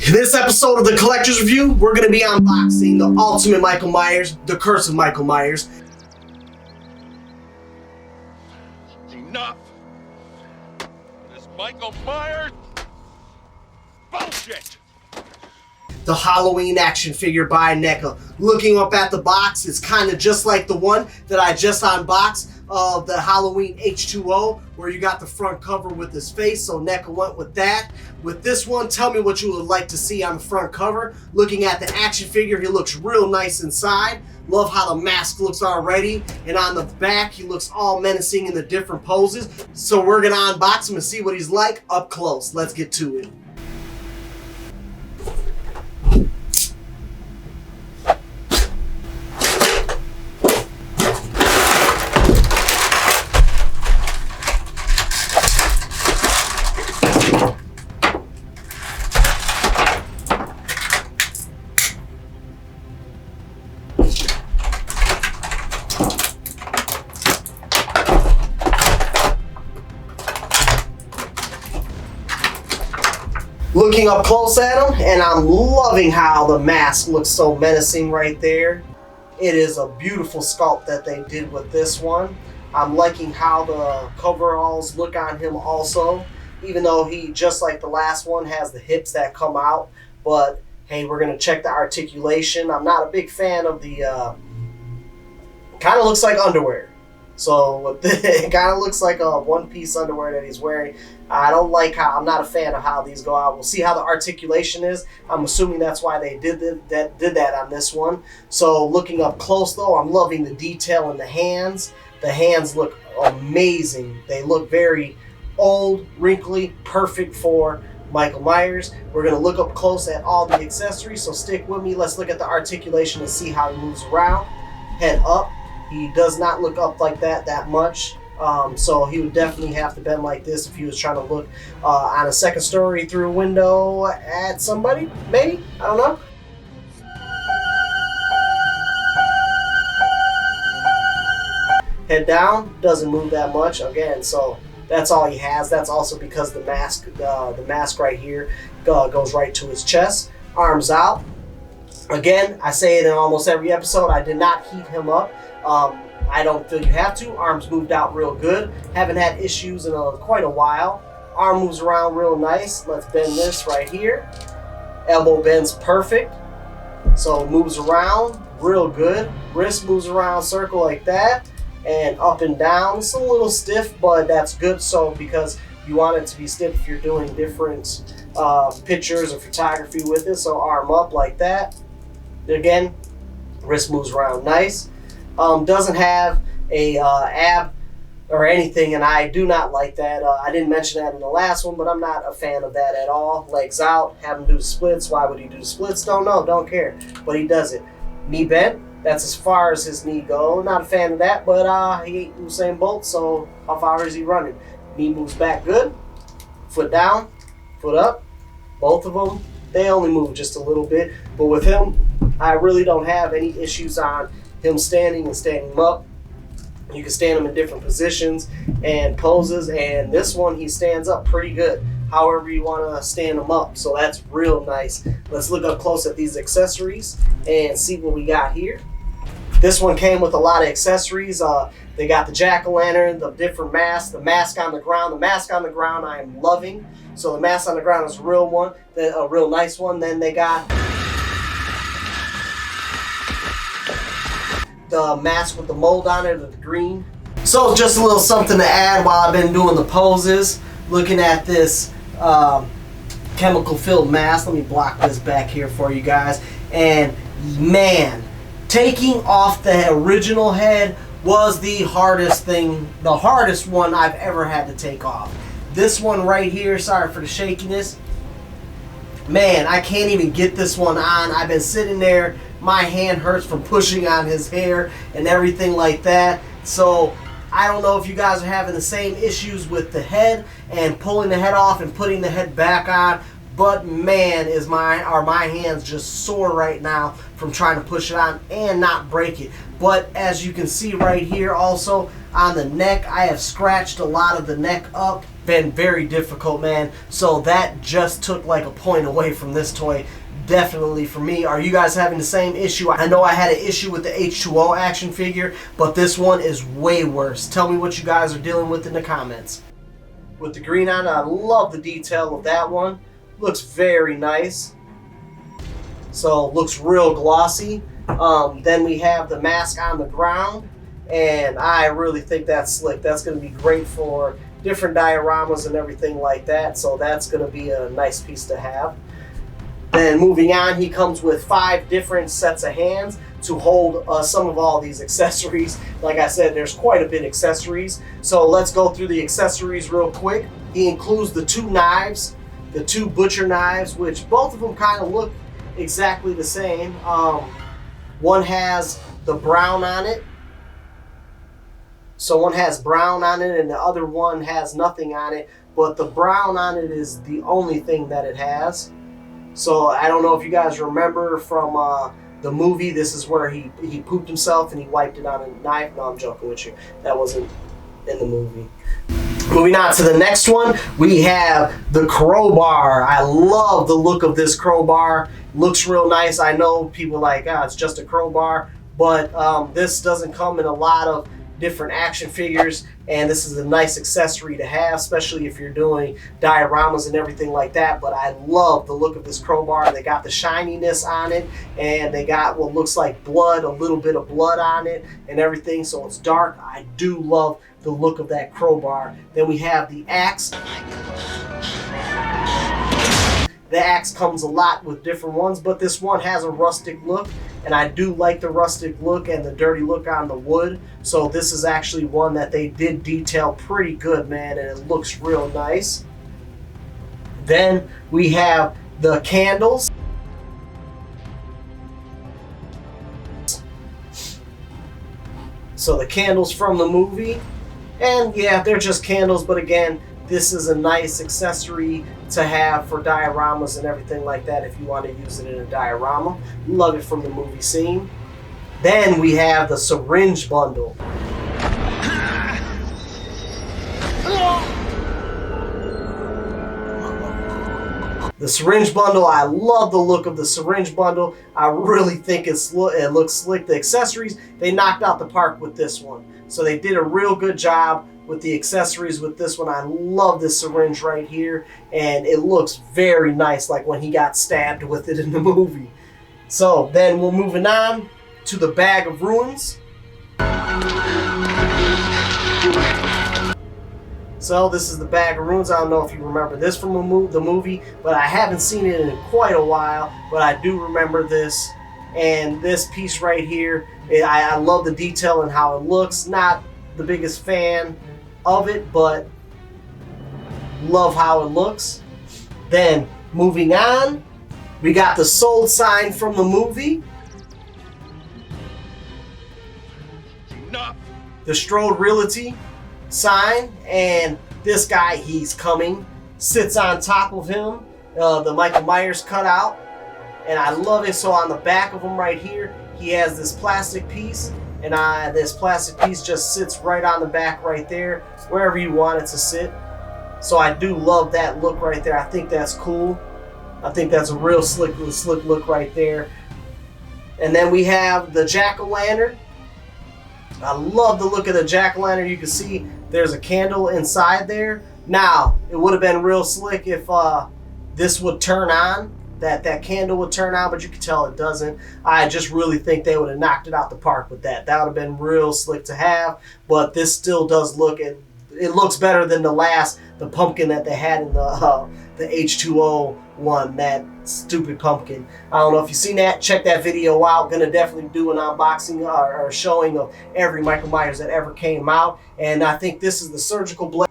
In this episode of the Collector's Review, we're going to be unboxing the ultimate Michael Myers, the Curse of Michael Myers. Enough! This Michael Myers bullshit! The Halloween action figure by NECA. Looking up at the box, it's kind of just like the one that I just unboxed of the Halloween H2O, where you got the front cover with his face, so NECA went with that. With this one, tell me what you would like to see on the front cover. Looking at the action figure, he looks real nice inside. Love how the mask looks already, and on the back, he looks all menacing in the different poses. So we're gonna unbox him and see what he's like up close. Let's get to it. Looking up close at him, and I'm loving how the mask looks so menacing right there. It is a beautiful sculpt that they did with this one. I'm liking how the coveralls look on him also, even though he, just like the last one, has the hips that come out. But hey, we're going to check the articulation. I'm not a big fan of the, kind of looks like underwear. So it kind of looks like a one-piece underwear that he's wearing. I don't like how, I'm not a fan of how these go out. We'll see how the articulation is. I'm assuming that's why they did that on this one. So looking up close though, I'm loving the detail in the hands. The hands look amazing. They look very old, wrinkly, perfect for Michael Myers. We're going to look up close at all the accessories, so stick with me. Let's look at the articulation and see how he moves around. Head up. He does not look up like that much. So he would definitely have to bend like this if he was trying to look on a second story through a window at somebody, maybe? I don't know. Head down, doesn't move that much. Again, so that's all he has. That's also because the mask right here goes right to his chest. Arms out. Again, I say it in almost every episode, I did not heat him up. I don't feel you have to. Arms moved out real good. Haven't had issues in quite a while. Arm moves around real nice. Let's bend this right here. Elbow bends perfect. So moves around real good. Wrist moves around circle like that. And up and down. It's a little stiff, but that's good. So because you want it to be stiff if you're doing different pictures or photography with it. So arm up like that. Again, wrist moves around nice. Doesn't have a ab or anything, and I do not like that. I didn't mention that in the last one, but I'm not a fan of that at all. Legs out, have him do the splits. Why would he do the splits? Don't know, don't care. But he does it. Knee bent, that's as far as his knee goes. Not a fan of that, but he ain't Usain Bolt, so how far is he running? Knee moves back good. Foot down, foot up. Both of them, they only move just a little bit. But with him, I really don't have any issues on him standing and standing up. You can stand him in different positions and poses, and this one he stands up pretty good however you want to stand him up, so that's real nice. Let's look up close at these accessories and see what we got here. This one came with a lot of accessories. They got the jack-o'-lantern, the different masks, the mask on the ground. The mask on the ground I am loving, so the mask on the ground is a real one, a real nice one. Then they got the mask with the mold on it, the green. So just a little something to add while I've been doing the poses. Looking at this chemical filled mask. Let me block this back here for you guys. And man, taking off the original head was the hardest thing, the hardest one I've ever had to take off. This one right here, sorry for the shakiness. Man, I can't even get this one on. I've been sitting there. My hand hurts from pushing on his hair and everything like that. So I don't know if you guys are having the same issues with the head and pulling the head off and putting the head back on. but man, are my hands just sore right now from trying to push it on and not break it. But as you can see right here, also on the neck, I have scratched a lot of the neck up. Been very difficult, man. So that just took like a point away from this toy. Definitely for me. Are you guys having the same issue? I know I had an issue with the H2O action figure, but this one is way worse. Tell me what you guys are dealing with in the comments. With the green on, I love the detail of that one. Looks very nice. So looks real glossy. Then we have the mask on the ground, and I really think that's slick. That's going to be great for different dioramas and everything like that. So that's going to be a nice piece to have. Then moving on, he comes with 5 different sets of hands to hold some of all these accessories. Like I said, there's quite a bit of accessories. So let's go through the accessories real quick. He includes the 2 knives, the 2 butcher knives, which both of them kind of look exactly the same. One has the brown on it. So one has brown on it and the other one has nothing on it. But the brown on it is the only thing that it has. So I don't know if you guys remember from the movie, this is where he pooped himself and he wiped it on a knife. No, I'm joking with you. That wasn't in the movie. Moving on to the next one, we have the crowbar. I love the look of this crowbar. Looks real nice. I know people are like, it's just a crowbar, but this doesn't come in a lot of different action figures, and this is a nice accessory to have, especially if you're doing dioramas and everything like that. But I love the look of this crowbar. They got the shininess on it, and they got what looks like blood, a little bit of blood on it and everything, so it's dark. I do love the look of that crowbar. Then we have the axe. The axe comes a lot with different ones, but this one has a rustic look, and I do like the rustic look and the dirty look on the wood. So this is actually one that they did detail pretty good, man, and it looks real nice. Then we have the candles. So the candles from the movie, and yeah, they're just candles, but again, this is a nice accessory to have for dioramas and everything like that if you want to use it in a diorama. Love it from the movie scene. Then we have the syringe bundle. The syringe bundle, I love the look of the syringe bundle. I really think it looks slick. The accessories, they knocked out the park with this one. So they did a real good job with the accessories with this one. I love this syringe right here, and it looks very nice, like when he got stabbed with it in the movie. So then we're moving on to the bag of ruins. So this is the bag of ruins. I don't know if you remember this from the movie, but I haven't seen it in quite a while, but I do remember this. And this piece right here, I love the detail and how it looks. Not the biggest fan of it, but love how it looks. Then moving on, we got the sold sign from the movie. Enough. The Strode Realty sign, and this guy, he's coming, sits on top of him, the Michael Myers cutout, and I love it. So on the back of him right here, he has this plastic piece, and this plastic piece just sits right on the back right there, wherever you want it to sit. So I do love that look right there. I think that's cool. I think that's a real slick look right there. And then we have the jack-o'-lantern. I love the look of the jack-o'-lantern. You can see there's a candle inside there. Now, it would have been real slick if this would turn on, that candle would turn on, but you can tell it doesn't. I just really think they would have knocked it out the park with that. That would have been real slick to have, but this still does look, it looks better than the pumpkin that they had in the H2O one, that stupid pumpkin. I don't know if you've seen that. Check that video out. Gonna definitely do an unboxing or showing of every Michael Myers that ever came out. And I think this is the surgical blade.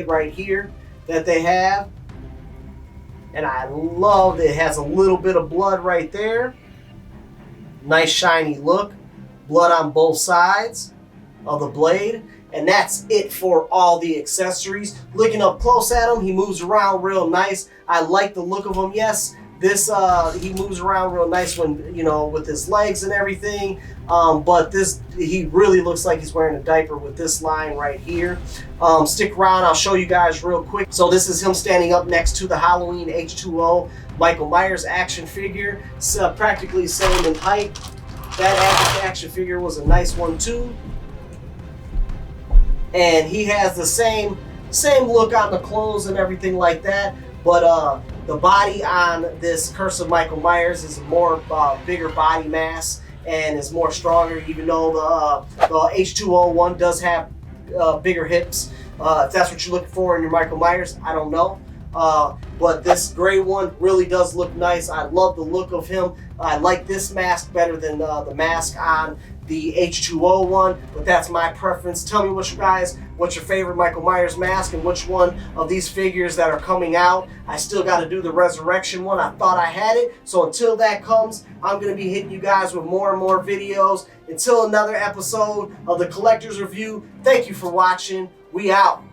Right here that they have. and I love it. It has a little bit of blood right there. Nice shiny look. Blood on both sides of the blade. And that's it for all the accessories. Looking up close at him, he moves around real nice. I like the look of him. Yes, this he moves around real nice when, you know, with his legs and everything. But this, he really looks like he's wearing a diaper with this line right here. Stick around, I'll show you guys real quick. So this is him standing up next to the Halloween H2O Michael Myers action figure. It's practically same in height. That action figure was a nice one too. And he has the same look on the clothes and everything like that. But the body on this Curse of Michael Myers is more bigger body mass and is more stronger, even though the H2O one does have bigger hips. If that's what you're looking for in your Michael Myers, I don't know. But this gray one really does look nice. I love the look of him. I like this mask better than the mask on the H2O one, but that's my preference. Tell me what's your favorite Michael Myers mask and which one of these figures that are coming out. I still got to do the Resurrection one. I thought I had it, so until that comes, I'm going to be hitting you guys with more and more videos. Until another episode of the Collector's Review, thank you for watching. We out.